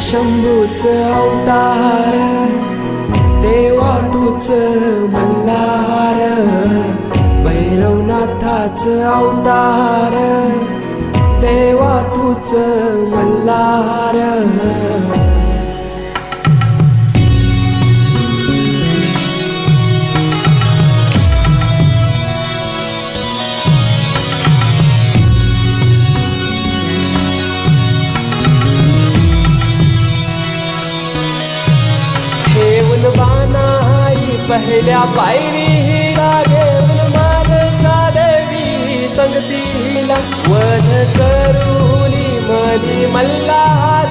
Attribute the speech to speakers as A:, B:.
A: शंभूच अवतार, देवा तूच मल्हार, भैरवनाथाच अवतार, देवा तूच मल्हार. ठेवून बाणाई पहिल्या पायरीला, घेऊन मानसा देवी संगतीला, वध करूनी मनी मल्हार.